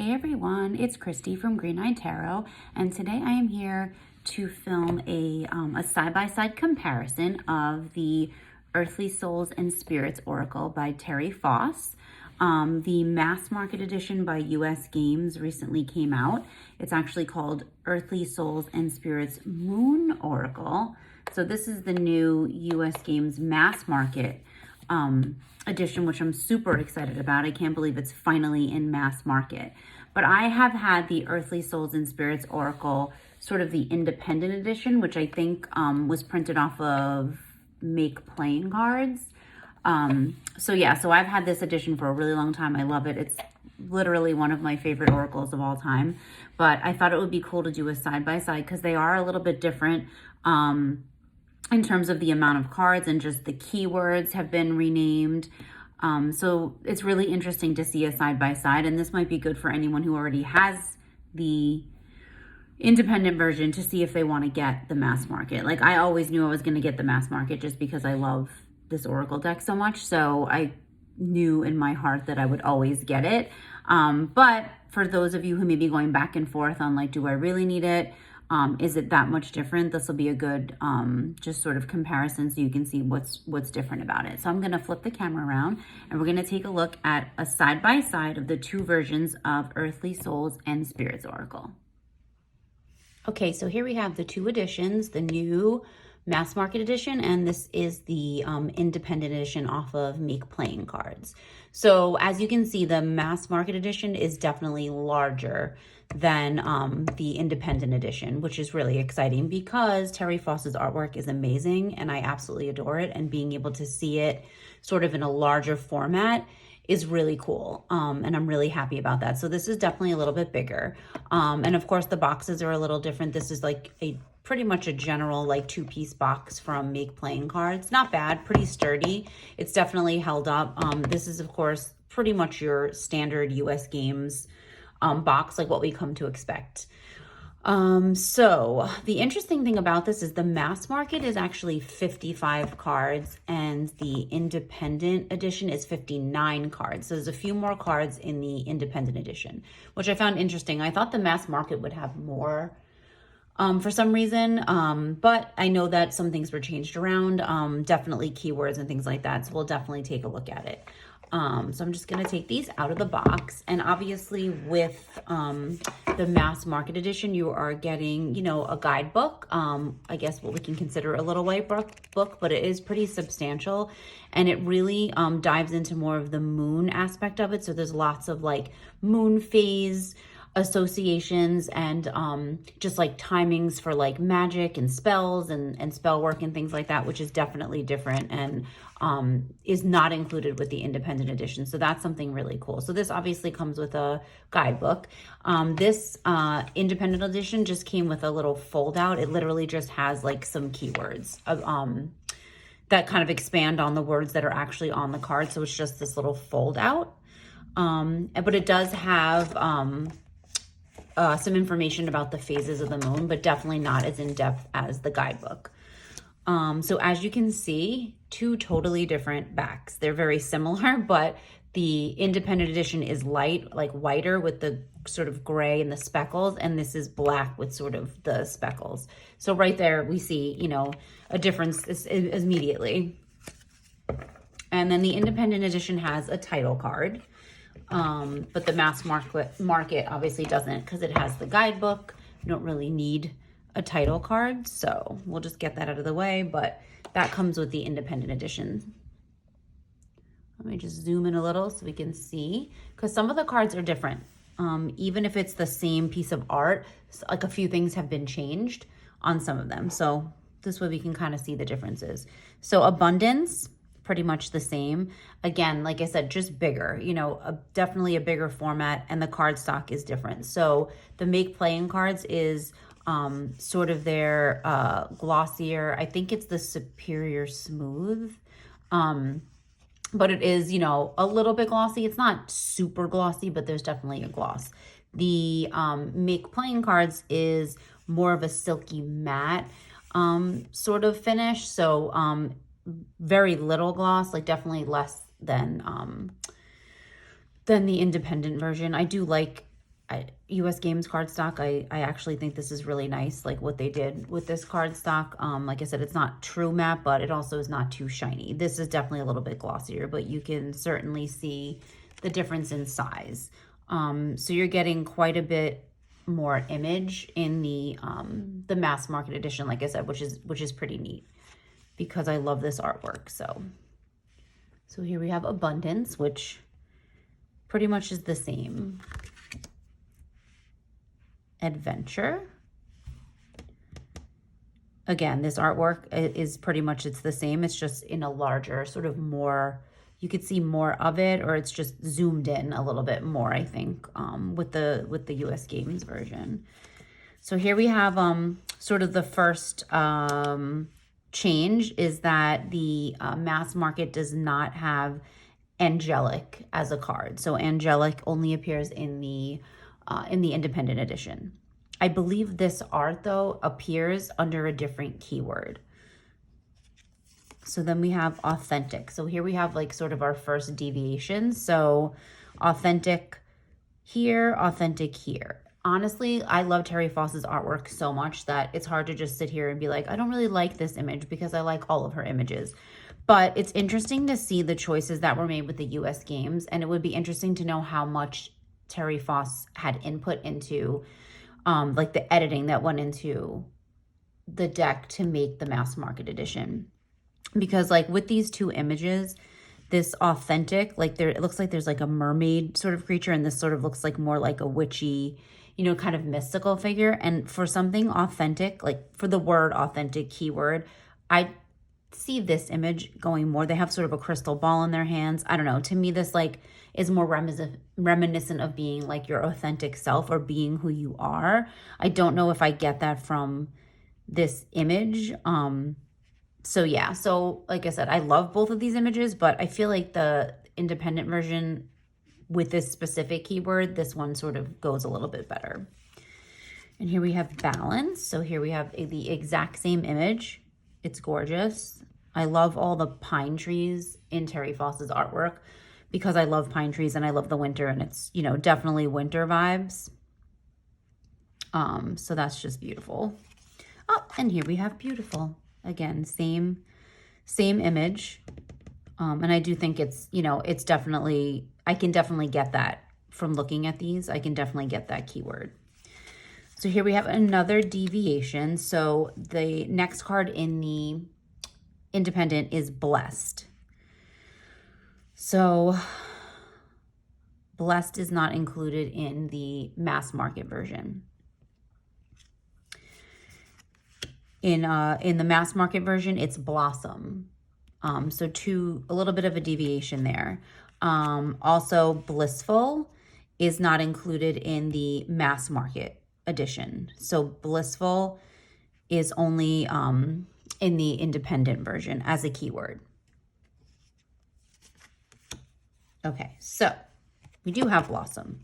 Hey everyone, it's Christy from Green Eyed Tarot, and today I am here to film a side-by-side comparison of the Earthly Souls and Spirits Oracle by Terry Foss. The mass market edition by US Games recently came out. It's actually called Earthly Souls and Spirits Moon Oracle. So this is the new US Games mass market edition, which I'm super excited about. I can't believe it's finally in mass market. But I have had the Earthly Souls and Spirits Oracle, sort of the independent edition, which I think was printed off of Make Playing Cards. So I've had this edition for a really long time. I love it. It's literally one of my favorite oracles of all time. But I thought it would be cool to do a side-by-side because they are a little bit different. In terms of the amount of cards, and just the keywords have been renamed. So it's really interesting to see a side-by-side, and this might be good for anyone who already has the independent version to see if they want to get the mass market. Like, I always knew I was going to get the mass market just because I love this oracle deck so much. So I knew in my heart that I would always get it. But for those of you who may be going back and forth on, like, do I really need it? Is it that much different? This will be a good just sort of comparison so you can see what's different about it. So I'm going to flip the camera around and we're going to take a look at a side-by-side of the two versions of Earthly Souls and Spirits Oracle. Okay, so here we have the two editions, the new mass market edition, and this is the independent edition off of Make Playing Cards. So as you can see, the mass market edition is definitely larger than the independent edition, which is really exciting because Terry Foss's artwork is amazing and I absolutely adore it, and being able to see it sort of in a larger format is really cool, and I'm really happy about that. So this is definitely a little bit bigger, and of course the boxes are a little different. This is like pretty much a general like two-piece box from Make Playing Cards. Not bad, pretty sturdy. It's definitely held up. This is of course pretty much your standard US Games box, like what we come to expect. So the interesting thing about this is the mass market is actually 55 cards and the independent edition is 59 cards. So there's a few more cards in the independent edition, which I found interesting. I thought the mass market would have more for some reason, but I know that some things were changed around, definitely keywords and things like that. So we'll definitely take a look at it. So I'm just going to take these out of the box, and obviously with the mass market edition, you are getting, you know, a guidebook, I guess what we can consider a little white book, but it is pretty substantial, and it really dives into more of the moon aspect of it. So there's lots of like moon phase associations and just like timings for like magic and spells and spell work and things like that, which is definitely different and is not included with the independent edition. So that's something really cool. So this obviously comes with a guidebook. This independent edition just came with a little fold out. It literally just has like some keywords that kind of expand on the words that are actually on the card. So it's just this little fold out. But it does have some information about the phases of the moon, but definitely not as in-depth as the guidebook. So as you can see, two totally different backs. They're very similar, but the independent edition is light, like whiter with the sort of gray and the speckles, and this is black with sort of the speckles. So right there we see, you know, a difference immediately. And then the independent edition has a title card. But the mass market obviously doesn't, because it has the guidebook. You don't really need a title card, so we'll just get that out of the way, but that comes with the independent edition. Let me just zoom in a little so we can see, because some of the cards are different. Even if it's the same piece of art, like a few things have been changed on some of them. So this way we can kind of see the differences. So abundance, pretty much the same. Again, like I said, just bigger, you know, definitely a bigger format, and the cardstock is different. So the Make Playing Cards is sort of their glossier. I think it's the Superior Smooth. But it is, you know, a little bit glossy. It's not super glossy, but there's definitely a gloss. The Make Playing Cards is more of a silky matte sort of finish. So very little gloss, like definitely less than the independent version. I do like US Games cardstock. I actually think this is really nice, like what they did with this cardstock. Like I said, it's not true matte, but it also is not too shiny. This is definitely a little bit glossier, but you can certainly see the difference in size. So you're getting quite a bit more image in the mass market edition, like I said, which is pretty neat because I love this artwork. So here we have Abundance, which pretty much is the same. Adventure. Again, this artwork is pretty much, it's the same. It's just in a larger, sort of more, you could see more of it, or it's just zoomed in a little bit more, I think, with the US Games version. So here we have sort of the first change is that the mass market does not have Angelic as a card. So Angelic only appears in the independent edition. I believe this art, though, appears under a different keyword. So then we have Authentic. So here we have like sort of our first deviation. So Authentic here, Authentic here. Honestly, I love Terry Foss's artwork so much that it's hard to just sit here and be like, I don't really like this image because I like all of her images. But it's interesting to see the choices that were made with the US Games, and it would be interesting to know how much Terry Foss had input into like the editing that went into the deck to make the mass market edition. Because like with these two images, this Authentic, like it looks like there's like a mermaid sort of creature, and this sort of looks like more like a witchy, you know, kind of mystical figure. And for something authentic, like for the word authentic keyword, I see this image going more, they have sort of a crystal ball in their hands. I don't know, to me this like is more reminiscent of being like your authentic self or being who you are. I don't know if I get that from this image. So yeah, so like I said, I love both of these images, but I feel like the independent version with this specific keyword, this one sort of goes a little bit better. And here we have Balance. So here we have the exact same image. It's gorgeous. I love all the pine trees in Terry Foss's artwork because I love pine trees and I love the winter, and it's, you know, definitely winter vibes. So that's just beautiful. Oh, and here we have Beautiful. Again, same image. And I do think it's, you know, it's definitely, I can definitely get that from looking at these. I can definitely get that keyword. So here we have another deviation. So the next card in the independent is Blessed. So Blessed is not included in the mass market version. In the mass market version, it's Blossom. So a little bit of a deviation there. Also, Blissful is not included in the mass market edition. So Blissful is only in the independent version as a keyword. Okay, so we do have Blossom.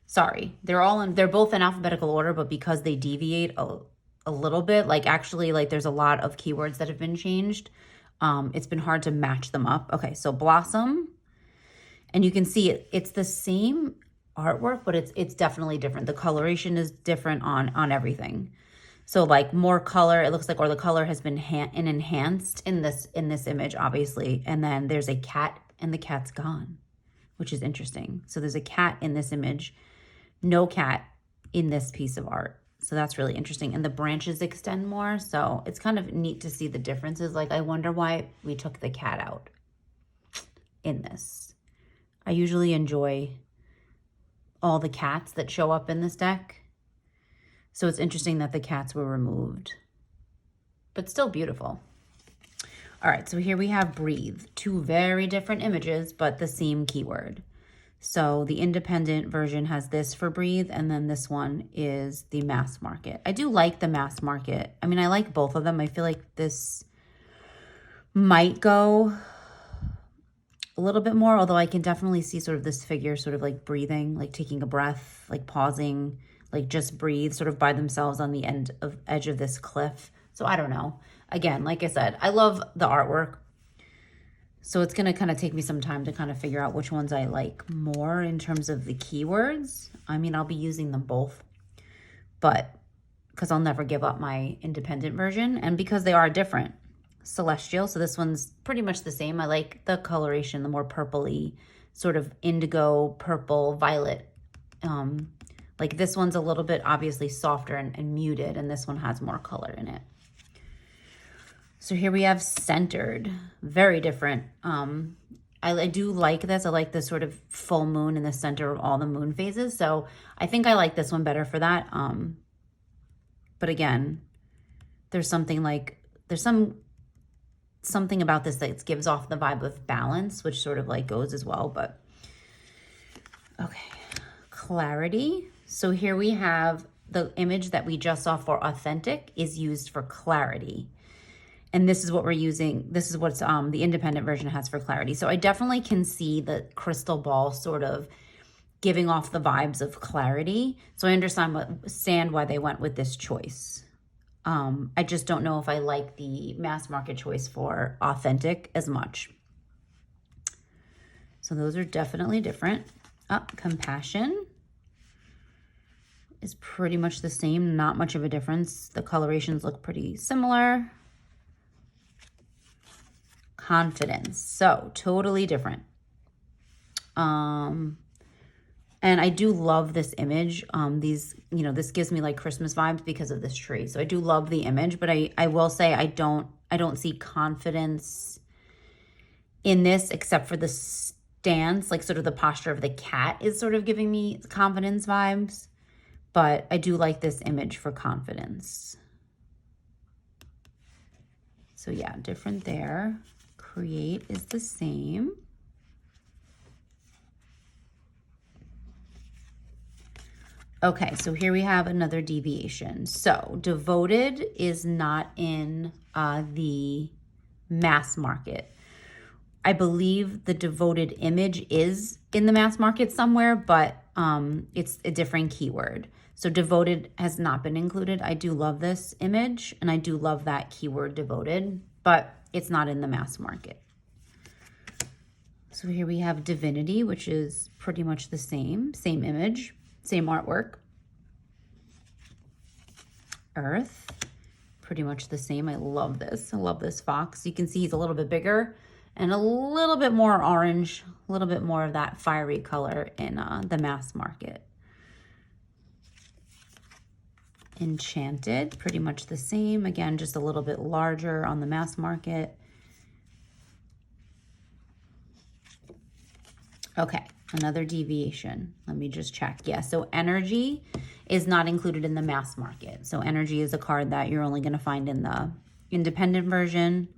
Sorry, they're both in alphabetical order, but because they deviate a little bit, like actually like there's a lot of keywords that have been changed. It's been hard to match them up. Okay, so Blossom, and you can see it's the same artwork, but it's definitely different. The coloration is different on everything. So like more color, it looks like, or the color has been enhanced in this image, obviously. And then there's a cat, and the cat's gone, which is interesting. So there's a cat in this image, no cat in this piece of art. So that's really interesting. And the branches extend more. So it's kind of neat to see the differences. Like, I wonder why we took the cat out in this. I usually enjoy all the cats that show up in this deck. So it's interesting that the cats were removed, but still beautiful. All right, so here we have Breathe. Two very different images, but the same keyword. So the independent version has this for Breathe, and then this one is the mass market. I do like the mass market. I mean, I like both of them. I feel like this might go a little bit more, although I can definitely see sort of this figure sort of like breathing, like taking a breath, like pausing, like just breathe sort of by themselves on the edge of this cliff. So I don't know. Again, like I said, I love the artwork. So it's going to kind of take me some time to kind of figure out which ones I like more in terms of the keywords. I mean, I'll be using them both, but because I'll never give up my independent version, and because they are different. Celestial, so this one's pretty much the same. I like the coloration, the more purpley, sort of indigo, purple, violet. Like this one's a little bit obviously softer and muted, and this one has more color in it. So here we have centered, very different. I do like this. I like the sort of full moon in the center of all the moon phases. So I think I like this one better for that. But again, there's something about this that gives off the vibe of balance, which sort of like goes as well. But okay, clarity. So here we have the image that we just saw for authentic is used for clarity. And this is what we're using. This is what's the independent version has for clarity. So I definitely can see the crystal ball sort of giving off the vibes of clarity. So I understand why they went with this choice. I just don't know if I like the mass market choice for authentic as much. So those are definitely different. Compassion is pretty much the same, not much of a difference. The colorations look pretty similar. Confidence, so totally different. And I do love this image. This gives me like Christmas vibes because of this tree. So I do love the image, but I will say I don't see confidence in this except for the stance, like sort of the posture of the cat is sort of giving me confidence vibes. But I do like this image for confidence. So yeah, different there. Create is the same. Okay, so here we have another deviation. So devoted is not in the mass market. I believe the devoted image is in the mass market somewhere, but it's a different keyword. So devoted has not been included. I do love this image, and I do love that keyword devoted, but it's not in the mass market. So here we have divinity, which is pretty much the same image, same artwork. Earth, pretty much the same. I love this. I love this fox. You can see he's a little bit bigger and a little bit more orange, a little bit more of that fiery color in the mass market. Enchanted, pretty much the same. Again, just a little bit larger on the mass market. Okay, another deviation. Let me just check. Yeah, so energy is not included in the mass market. So energy is a card that you're only going to find in the independent version.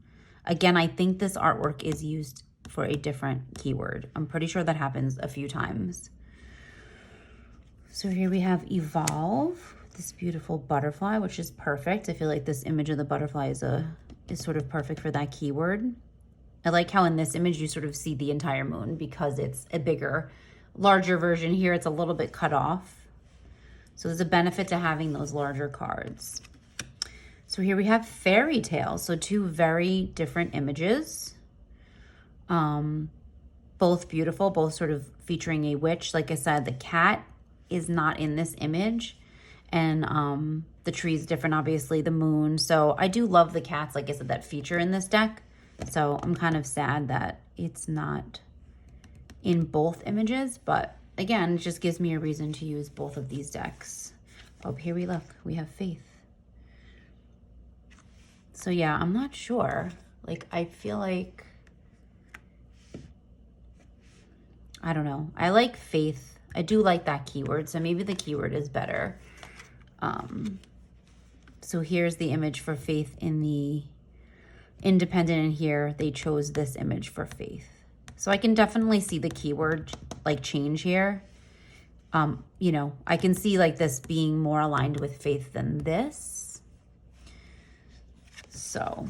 Again, I think this artwork is used for a different keyword. I'm pretty sure that happens a few times. So here we have evolve, this beautiful butterfly, which is perfect. I feel like this image of the butterfly is sort of perfect for that keyword. I like how in this image you sort of see the entire moon because it's a bigger, larger version. Here it's a little bit cut off. So there's a benefit to having those larger cards. So here we have fairy tale. So two very different images. Both beautiful, both sort of featuring a witch. Like I said, the cat is not in this image. And the tree is different, obviously, the moon. So I do love the cats, like I said, that feature in this deck. So I'm kind of sad that it's not in both images, but again, it just gives me a reason to use both of these decks. Oh, here we look, we have faith. So yeah, I'm not sure. Like, I feel like, I don't know. I like faith. I do like that keyword, so maybe the keyword is better. So here's the image for faith in the independent, and here they chose this image for faith. So I can definitely see the keyword like change here. I can see like this being more aligned with faith than this. So,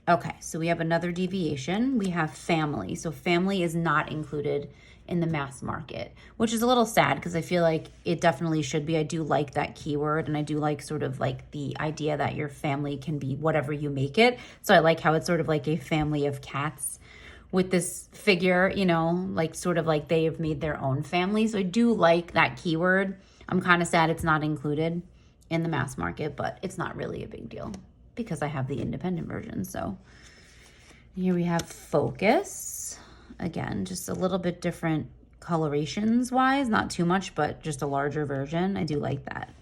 okay, so we have another deviation. We have family. So family is not included in the mass market, which is a little sad because I feel like it definitely should be. I do like that keyword, and I do like sort of like the idea that your family can be whatever you make it. So I like how it's sort of like a family of cats. with this figure, you know, like sort of like they have made their own family. So I do like that keyword. I'm kind of sad it's not included in the mass market, but it's not really a big deal because I have the independent version. So here we have focus. Again, just a little bit different colorations wise, not too much, but just a larger version. I do like that.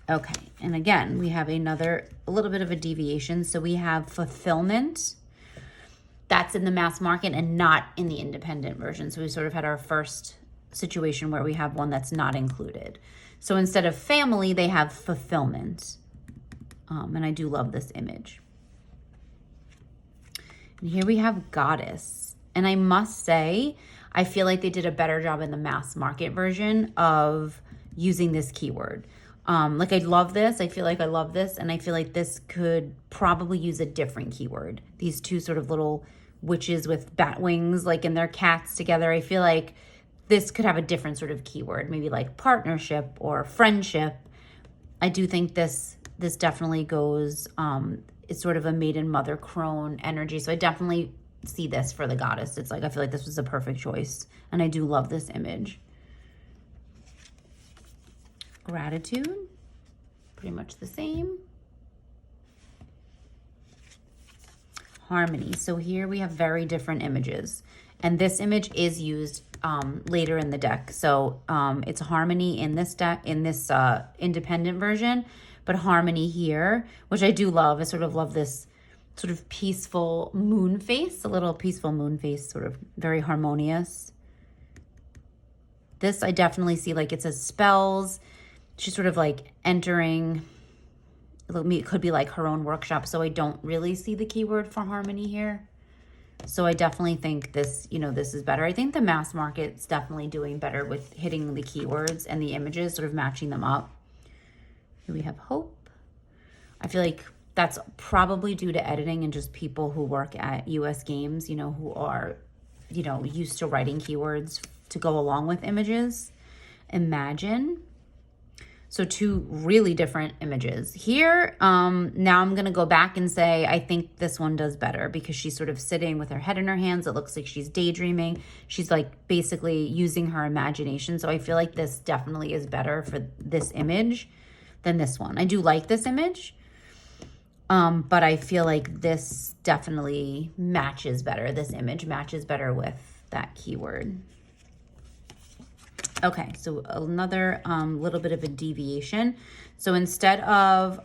Okay, and again, we have a little bit of a deviation. So we have fulfillment. That's in the mass market and not in the independent version. So we sort of had our first situation where we have one that's not included. So instead of family, they have fulfillment. And I do love this image. And here we have goddess. And I must say, I feel like they did a better job in the mass market version of using this keyword. Like I love this. I feel like I love this. And I feel like this could probably use a different keyword. These two sort of little witches with bat wings, like in their cats together. I feel like this could have a different sort of keyword, maybe like partnership or friendship. I do think this definitely goes, it's sort of a maiden mother crone energy. So I definitely see this for the goddess. It's like, I feel like this was a perfect choice. And I do love this image. Gratitude, pretty much the same. Harmony. So here we have very different images. And this image is used later in the deck. So it's harmony in this deck, in this independent version, but harmony here, which I do love. I sort of love this sort of peaceful moon face, a little peaceful moon face, sort of very harmonious. This I definitely see, like it says spells. She's sort of like entering, it could be like her own workshop. So I don't really see the keyword for harmony here. So I definitely think this, you know, this is better. I think the mass market's definitely doing better with hitting the keywords and the images, sort of matching them up. Here we have hope. I feel like that's probably due to editing and just people who work at US Games, you know, who are, you know, used to writing keywords to go along with images. Imagine. So two really different images. Here, now I'm going to go back and say, I think this one does better because she's sort of sitting with her head in her hands. It looks like she's daydreaming. She's like basically using her imagination. So I feel like this definitely is better for this image than this one. I do like this image, but I feel like this definitely matches better. This image matches better with that keyword. Okay, so another little bit of a deviation. So instead of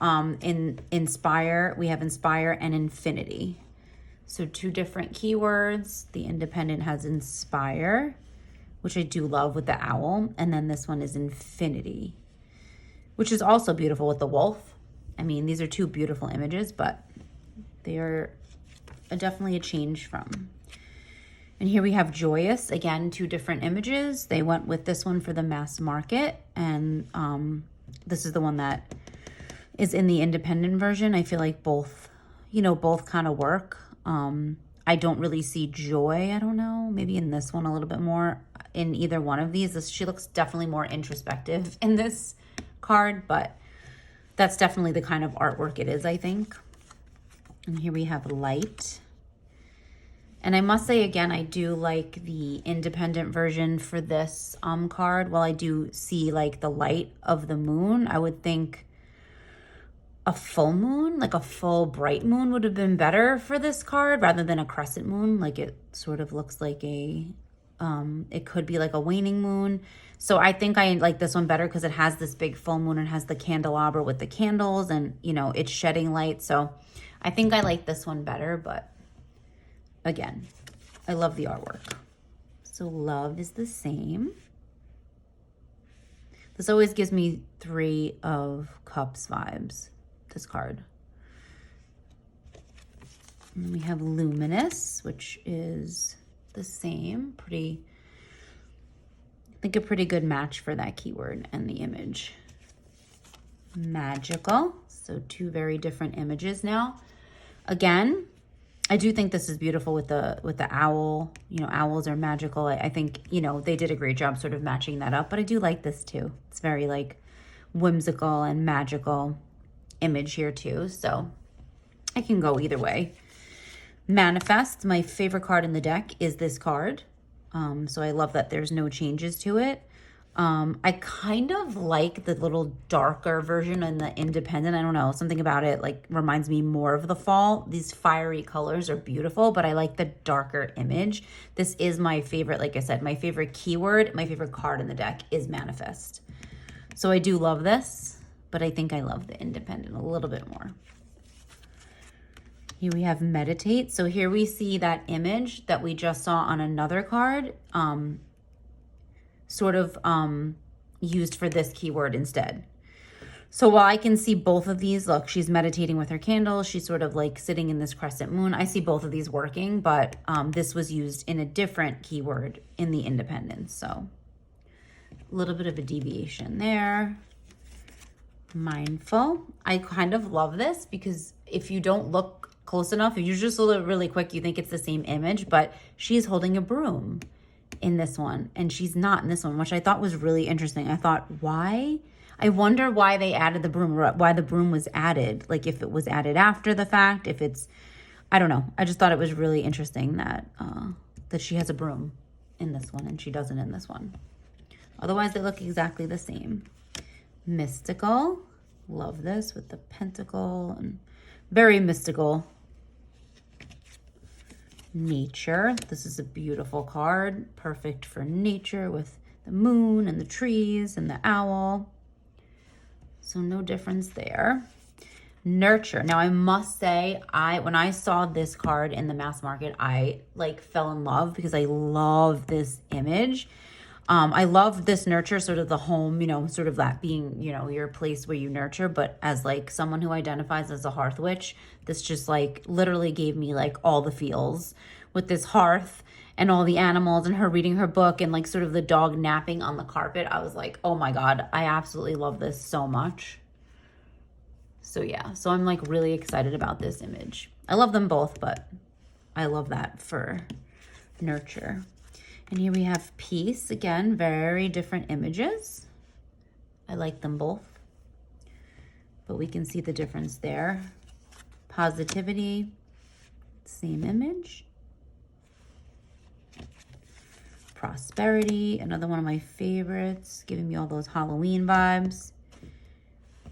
inspire, we have inspire and infinity. So two different keywords. The independent has inspire, which I do love with the owl. And then this one is infinity, which is also beautiful with the wolf. I mean, these are two beautiful images, but they are definitely a change from. And here we have joyous, again, two different images. They went with this one for the mass market. And this is the one that is in the independent version. I feel like both, you know, both kind of work. I don't really see joy. I don't know, maybe in this one a little bit more. In either one of these, she looks definitely more introspective in this card, but that's definitely the kind of artwork it is, I think. And here we have light. And I must say, again, I do like the independent version for this card. While I do see like the light of the moon, I would think a full moon, like a full bright moon would have been better for this card rather than a crescent moon. Like it sort of looks like a, it could be like a waning moon. So I think I like this one better because it has this big full moon and has the candelabra with the candles and, you know, it's shedding light. So I think I like this one better, but again, I love the artwork. So love is the same. This always gives me 3 of Cups vibes, this card. And we have luminous, which is the same. I think a pretty good match for that keyword and the image. Magical. So 2 very different images now. Again, I do think this is beautiful with the owl. You know, owls are magical. I think, you know, they did a great job sort of matching that up, but I do like this too. It's very like whimsical and magical image here too. So I can go either way. Manifest, my favorite card in the deck, is this card. So I love that there's no changes to it. I kind of like the little darker version in the Independent. I don't know, something about it like reminds me more of the fall. These fiery colors are beautiful, but I like the darker image. This is my favorite, like I said, my favorite keyword, my favorite card in the deck is Manifest. So I do love this, but I think I love the Independent a little bit more. Here we have Meditate. So here we see that image that we just saw on another card, sort of used for this keyword instead. So while I can see both of these, look, she's meditating with her candle. She's sort of like sitting in this crescent moon. I see both of these working, but this was used in a different keyword in the Independence. So a little bit of a deviation there. Mindful. I kind of love this because if you don't look close enough, if you just look really quick, you think it's the same image, but she's holding a broom in this one and she's not in this one, which I thought was really interesting. I thought, why? I wonder why they added the broom, or why the broom was added. Like if it was added after the fact, if it's, I don't know. I just thought it was really interesting that that she has a broom in this one and she doesn't in this one. Otherwise, they look exactly the same. Mystical. Love this with the pentacle and very mystical. Nature. This is a beautiful card. Perfect for nature with the moon and the trees and the owl. So no difference there. Nurture. Now I must say, when I saw this card in the mass market, I like fell in love because I love this image. I love this nurture, sort of the home, you know, sort of that being, you know, your place where you nurture. But as like someone who identifies as a hearth witch, this just like literally gave me like all the feels with this hearth and all the animals and her reading her book and like sort of the dog napping on the carpet. I was like, oh my God, I absolutely love this so much. So yeah, so I'm like really excited about this image. I love them both, but I love that for nurture. And here we have peace. Again, very different images. I like them both, but we can see the difference there. Positivity, same image. Prosperity, another one of my favorites, giving me all those Halloween vibes.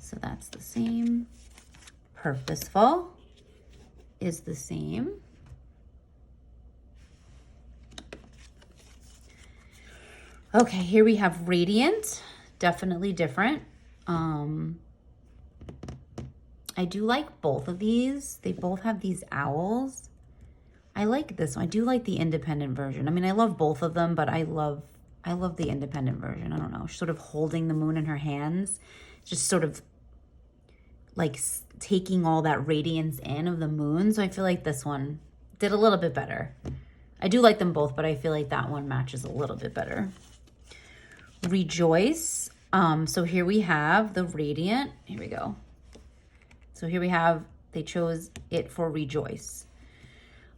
So that's the same. Purposeful is the same. Okay, here we have Radiant, definitely different. I do like both of these. They both have these owls. I like this one. I do like the Independent version. I mean, I love both of them, but I love the Independent version. I don't know. She's sort of holding the moon in her hands, just sort of like taking all that radiance in of the moon. So I feel like this one did a little bit better. I do like them both, but I feel like that one matches a little bit better. Rejoice. So here we have the Radiant. Here we go. So here we have, they chose it for Rejoice.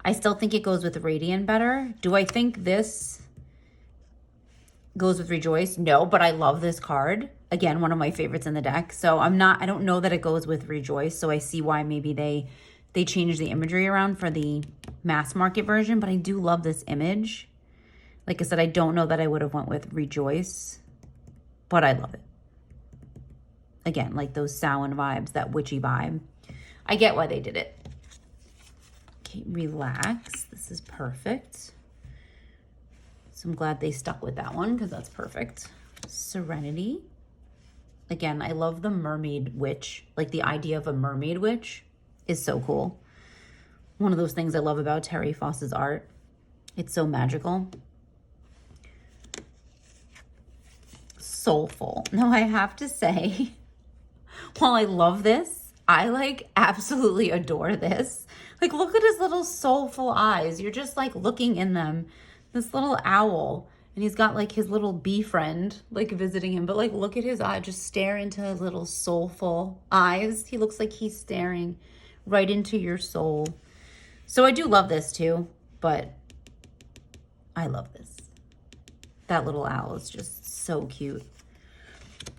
I still think it goes with Radiant better. Do I think this goes with Rejoice? No, but I love this card. Again, one of my favorites in the deck. So I don't know that it goes with Rejoice. So I see why maybe they changed the imagery around for the mass market version, but I do love this image. Like I said, I don't know that I would have went with Rejoice, but I love it. Again, like those Samhain vibes, that witchy vibe. I get why they did it. Okay, Relax. This is perfect. So I'm glad they stuck with that one because that's perfect. Serenity. Again, I love the mermaid witch. Like the idea of a mermaid witch is so cool. One of those things I love about Terry Foss's art. It's so magical. Soulful. Now I have to say, while I love this, I like absolutely adore this. Like look at his little soulful eyes. You're just like looking in them. This little owl, and he's got like his little bee friend like visiting him, but like look at his eye, just stare into his little soulful eyes. He looks like he's staring right into your soul. So I do love this too, but I love this. That little owl is just so cute.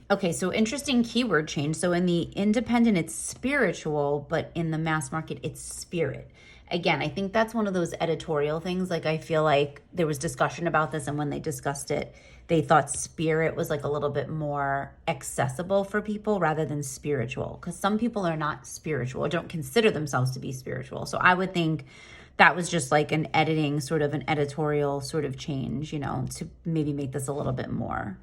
Okay, so interesting keyword change. So in the Independent, it's spiritual, but in the mass market, it's spirit. again, I think that's one of those editorial things. Like, I feel like there was discussion about this, and when they discussed it, they thought spirit was like a little bit more accessible for people rather than spiritual, because some people are not spiritual or don't consider themselves to be spiritual. So I would think that was just like an editing, sort of an editorial sort of change, you know, to maybe make this a little bit more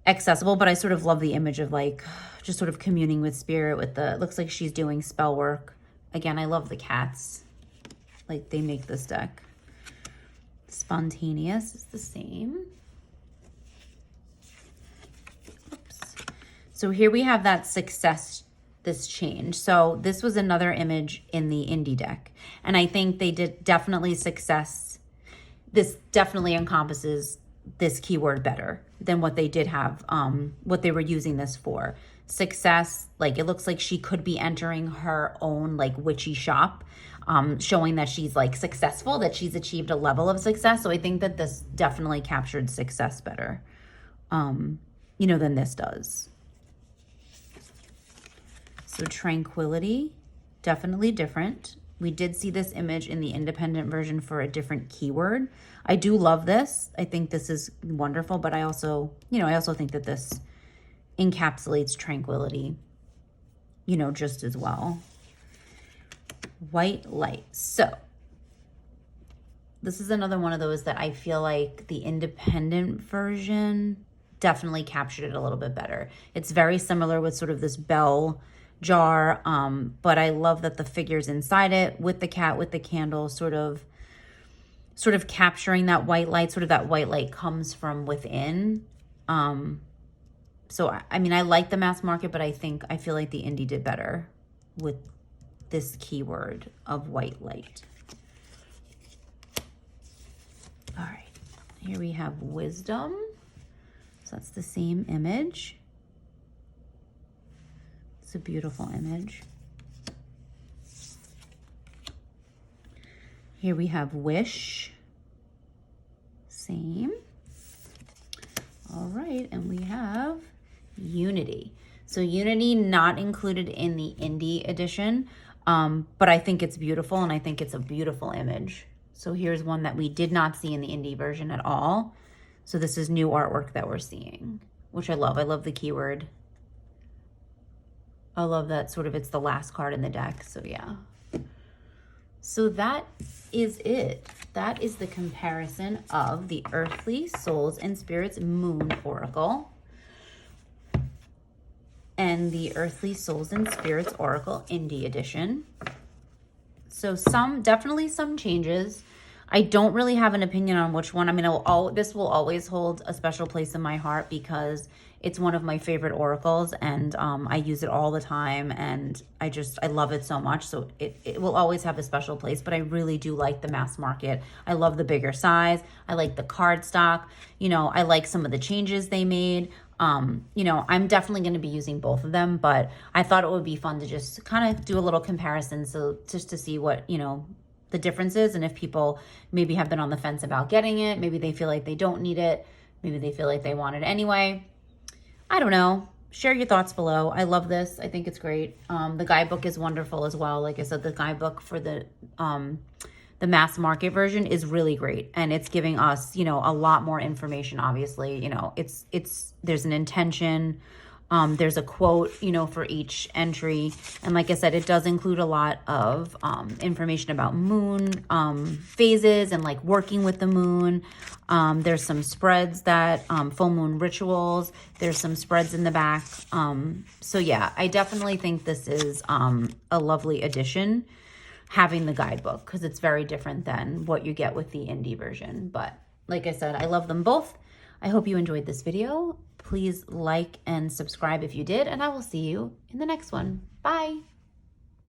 accessible. But I sort of love the image of like just sort of communing with spirit with the, it looks like she's doing spell work. Again, I love the cats. Like, they make this deck. Spontaneous is the same. Oops. So here we have that success, this change. So this was another image in the indie deck. And I think they did definitely success. This definitely encompasses this keyword better than what they did have, what they were using this for. Success, like, it looks like she could be entering her own like witchy shop, showing that she's like successful, that she's achieved a level of success. So I think that this definitely captured success better, you know, than this does. So tranquility, definitely different. We did see this image in the independent version for a different keyword. I do love this. I think this is wonderful, but I also, you know, I also think that this encapsulates tranquility, you know, just as well. White light. So this is another one of those that I feel like the independent version definitely captured it a little bit better. It's very similar with sort of this bell jar, but I love that the figures inside it with the cat, with the candle, sort of capturing that white light. Sort of that white light comes from within. So, I mean, I like the mass market, but I feel like the indie did better with this keyword of white light. All right, here we have wisdom. So that's the same image. It's a beautiful image. Here we have wish. Same. All right, and we have unity. So unity not included in the indie edition, but I think it's beautiful, and I think it's a beautiful image. So here's one that we did not see in the indie version at all. So this is new artwork that we're seeing, which I love. I love the keyword. I love that sort of, it's the last card in the deck. So yeah. So that is it. That is the comparison of the Earthly Souls and Spirits Moon Oracle and the Earthly Souls and Spirits Oracle Indie Edition. So definitely some changes. I don't really have an opinion on which one. I mean, this will always hold a special place in my heart because it's one of my favorite oracles, and I use it all the time, and I love it so much. So it will always have a special place, but I really do like the mass market. I love the bigger size. I like the cardstock. You know, I like some of the changes they made. You know, I'm definitely going to be using both of them, but I thought it would be fun to just kind of do a little comparison. So just to see what, you know, the differences, and if people maybe have been on the fence about getting it, maybe they feel like they don't need it, maybe they feel like they want it anyway. I don't know. Share your thoughts below. I love this. I think it's great. The guidebook is wonderful as well. Like I said, the guidebook for the mass market version is really great, and it's giving us, you know, a lot more information. Obviously, you know, there's an intention. There's a quote, you know, for each entry. And like I said, it does include a lot of information about moon phases and like working with the moon. There's some spreads that, full moon rituals. There's some spreads in the back. So yeah, I definitely think this is a lovely addition, having the guidebook, because it's very different than what you get with the indie version. But like I said, I love them both. I hope you enjoyed this video. Please like and subscribe if you did, and I will see you in the next one. Bye.